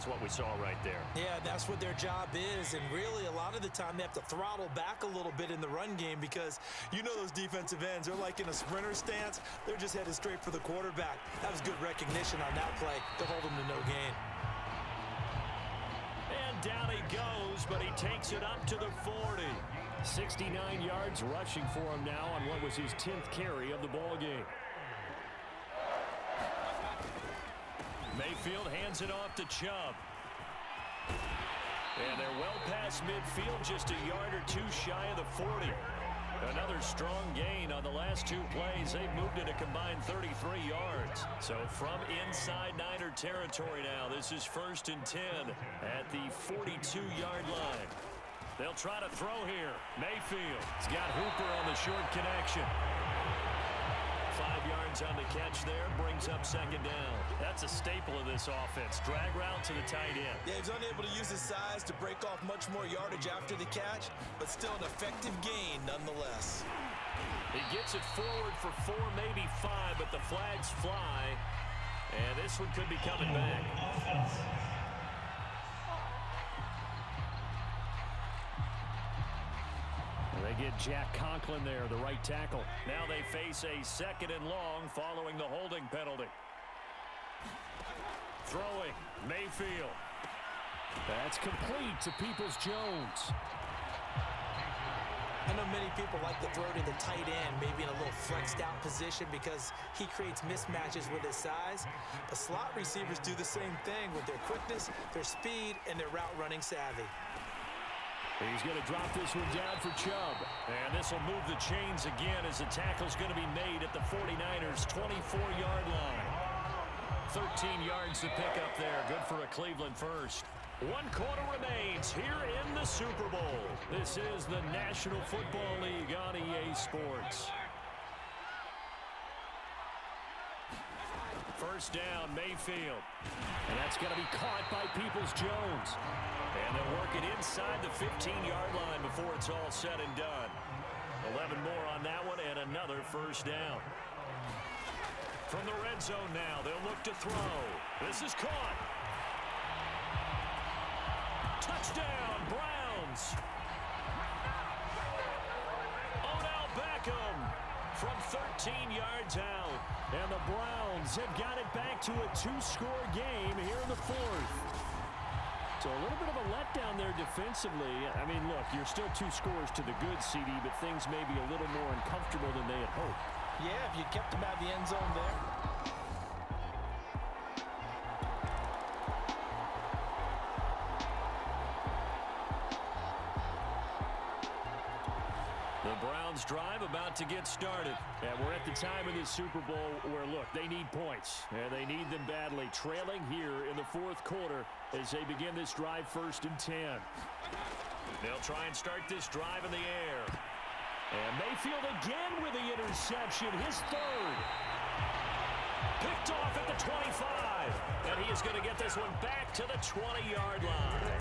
That's what we saw right there. Yeah, that's what their job is. And really, a lot of the time, they have to throttle back a little bit in the run game because you know those defensive ends, they're like in a sprinter stance. They're just headed straight for the quarterback. That was good recognition on that play to hold him to no gain. And down he goes, but he takes it up to the 40. 69 yards rushing for him now on what was his 10th carry of the ball game. Mayfield hands it off to Chubb. And they're well past midfield, just a yard or two shy of the 40. Another strong gain on the last two plays. They've moved it a combined 33 yards. So from inside Niner territory now, this is 1st and 10 at the 42-yard line. They'll try to throw here. Mayfield. He's got Hooper on the short connection. 5 yards on the catch there, brings up 2nd down. That's a staple of this offense. Drag route to the tight end. Yeah, he's unable to use his size to break off much more yardage after the catch, but still an effective gain nonetheless. He gets it forward for 4, maybe 5, but the flags fly, and this one could be coming back. They get Jack Conklin there, the right tackle. Now they face a 2nd and long following the holding penalty. Throwing, Mayfield. That's complete to Peoples-Jones. I know many people like to throw to the tight end, maybe in a little flexed out position because he creates mismatches with his size. But slot receivers do the same thing with their quickness, their speed, and their route running savvy. He's going to drop this one down for Chubb. And this will move the chains again as the tackle's going to be made at the 49ers' 24-yard line. 13 yards to pick up there. Good for a Cleveland first. 1 quarter remains here in the Super Bowl. This is the National Football League on EA Sports. First down, Mayfield. And that's going to be caught by Peoples-Jones. And they'll work it inside the 15-yard line before it's all said and done. 11 more on that one and another first down. From the red zone now, they'll look to throw. This is caught. Touchdown, Browns. Odell Beckham from 13 yards out. And the Browns have got it back to a 2-score game here in the 4th. So a little bit of a letdown there defensively. I mean, look, you're still 2 scores to the good, CD, but things may be a little more uncomfortable than they had hoped. Yeah, if you kept them out of the end zone there. The Browns drive about to get started. And we're at the time in this Super Bowl where, look, they need points. And they need them badly. Trailing here in the 4th quarter as they begin this drive 1st and 10. They'll try and start this drive in the air. And Mayfield again with the interception. His 3rd. Picked off at the 25. And he is going to get this one back to the 20-yard line.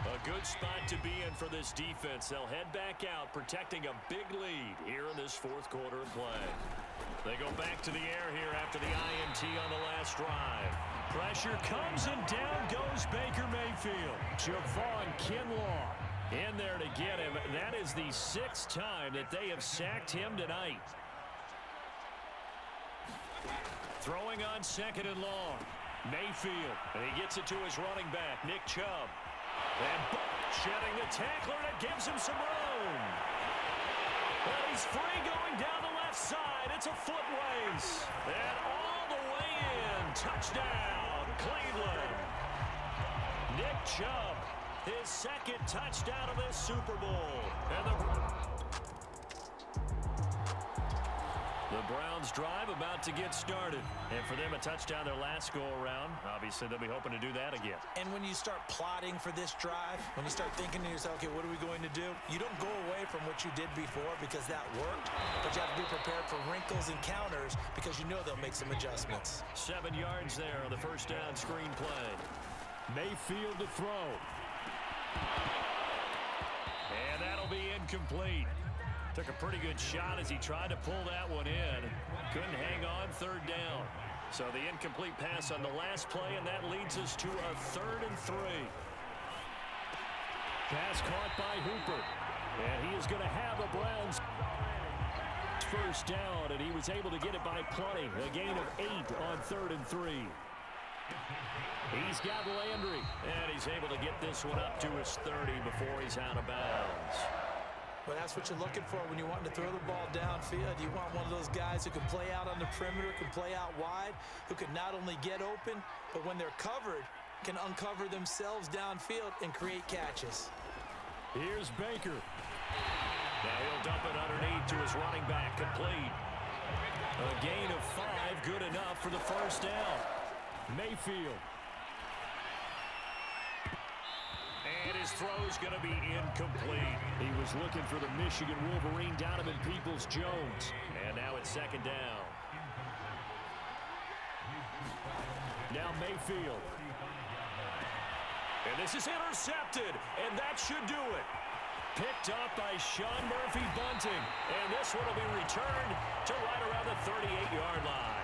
A good spot to be in for this defense. They'll head back out, protecting a big lead here in this 4th quarter of play. They go back to the air here after the INT on the last drive. Pressure comes, and down goes Baker Mayfield. Javon Kinlaw in there to get him. That is the 6th time that they have sacked him tonight. Throwing on 2nd and long. Mayfield, and he gets it to his running back, Nick Chubb. And shedding the tackler, and it gives him some room. Well, he's free going down the left side. It's a foot race. And all the way in. Touchdown, Cleveland. Nick Chubb, his 2nd touchdown of this Super Bowl. And the Browns drive about to get started. And for them, a touchdown their last go-around. Obviously, they'll be hoping to do that again. And when you start plotting for this drive, when you start thinking to yourself, okay, what are we going to do? You don't go away from what you did before because that worked, but you have to be prepared for wrinkles and counters because you know they'll make some adjustments. 7 yards there on the first down screen play. Mayfield to throw. And that'll be incomplete. Took a pretty good shot as he tried to pull that one in. Couldn't hang on, third down. So the incomplete pass on the last play, and that leads us to a 3rd and 3. Pass caught by Hooper. And he is going to have the Browns first down, and he was able to get it by plenty. A gain of 8 on 3rd and 3. He's got Landry, and he's able to get this one up to his 30 before he's out of bounds. Well, that's what you're looking for when you're wanting to throw the ball downfield. You want one of those guys who can play out on the perimeter, can play out wide, who can not only get open, but when they're covered, can uncover themselves downfield and create catches. Here's Baker. Now he'll dump it underneath to his running back, complete. A gain of 5, good enough for the first down. Mayfield. And his throw's going to be incomplete. He was looking for the Michigan Wolverine, Donovan Peoples-Jones. And now it's 2nd down. Now Mayfield. And this is intercepted, and that should do it. Picked up by Sean Murphy-Bunting. And this one will be returned to right around the 38-yard line.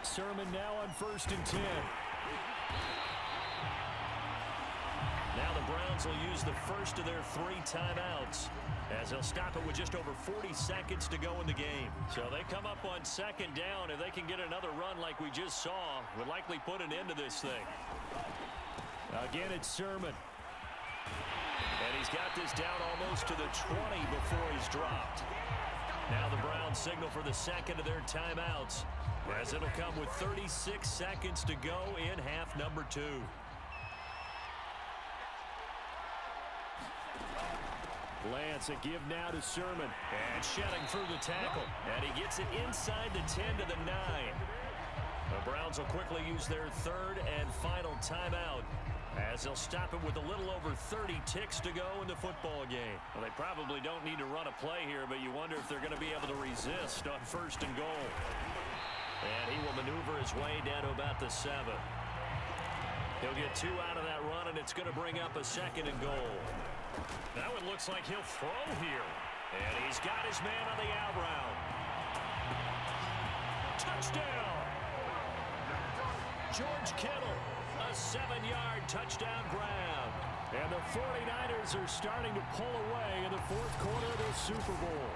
Sermon now on 1st and 10. Now the Browns will use the first of their 3 timeouts as they'll stop it with just over 40 seconds to go in the game. So they come up on 2nd down. If they can get another run like we just saw, would likely put an end to this thing. Again, it's Sermon. And he's got this down almost to the 20 before he's dropped. Now the Browns signal for the second of their timeouts, as it'll come with 36 seconds to go in half number 2. Lance, a give now to Sermon. And shedding through the tackle. And he gets it inside the 10 to the 9. The Browns will quickly use their 3rd and final timeout, as they'll stop it with a little over 30 ticks to go in the football game. Well, they probably don't need to run a play here, but you wonder if they're going to be able to resist on 1st and goal. And he will maneuver his way down to about the 7. He'll get 2 out of that run, and it's going to bring up a 2nd and goal. That one looks like he'll throw here. And he's got his man on the out route. Touchdown! George Kittle, a 7-yard touchdown grab. And the 49ers are starting to pull away in the 4th quarter of the Super Bowl.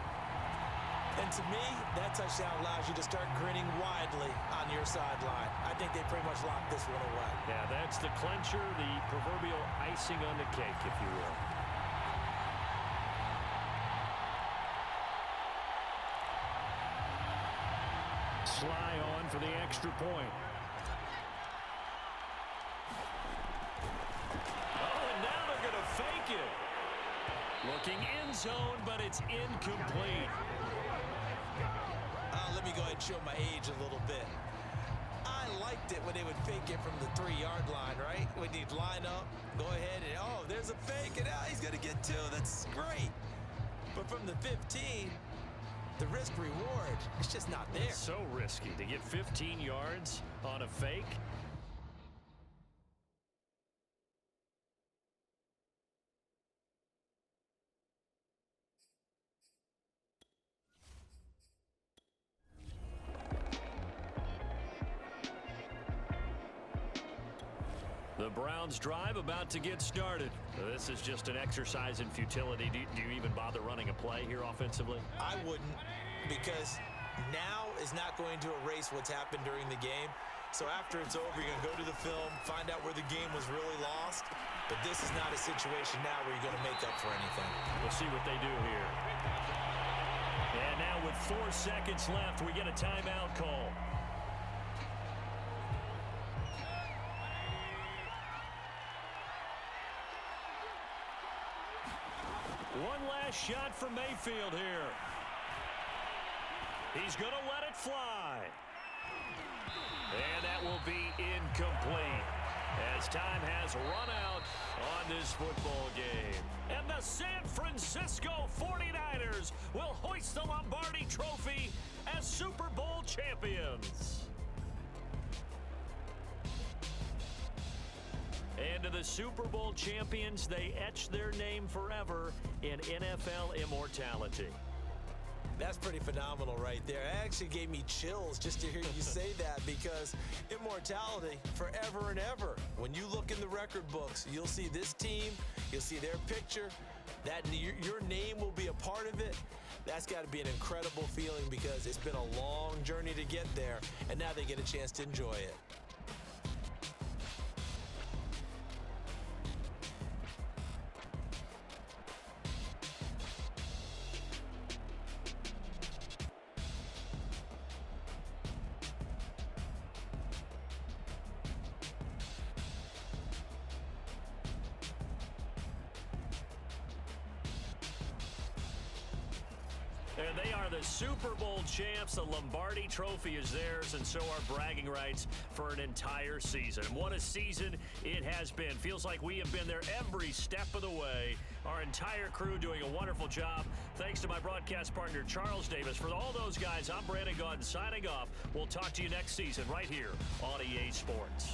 And to me, that touchdown allows you to start grinning widely on your sideline. I think they pretty much locked this one away. Yeah, that's the clincher, the proverbial icing on the cake, if you will. Sly on for the extra point. Oh, and now they're going to fake it. Looking end zone, but it's incomplete. Let me go ahead and show my age a little bit. I liked it when they would fake it from the 3-yard line, right? When you'd line up, go ahead, and oh, there's a fake, and now he's going to get 2. That's great. But from the 15, the risk reward, it's just not there. So risky to get 15 yards on a fake. The Browns drive about to get started. This is just an exercise in futility. Do you even bother running a play here offensively? I wouldn't, because now is not going to erase what's happened during the game. So after it's over, you're going to go to the film, find out where the game was really lost. But this is not a situation now where you're going to make up for anything. We'll see what they do here. And now with 4 seconds left, we get a timeout call. One last shot from Mayfield here. He's going to let it fly. And that will be incomplete, as time has run out on this football game. And the San Francisco 49ers will hoist the Lombardi Trophy as Super Bowl champions. And to the Super Bowl champions, they etch their name forever in NFL immortality. That's pretty phenomenal right there. It actually gave me chills just to hear you say that, because immortality forever and ever. When you look in the record books, you'll see this team, you'll see their picture, that your name will be a part of it. That's got to be an incredible feeling, because it's been a long journey to get there, and now they get a chance to enjoy it. And they are the Super Bowl champs. The Lombardi Trophy is theirs, and so are bragging rights for an entire season. And what a season it has been. Feels like we have been there every step of the way. Our entire crew doing a wonderful job. Thanks to my broadcast partner, Charles Davis. For all those guys, I'm Brandon Gaudin signing off. We'll talk to you next season right here on EA Sports.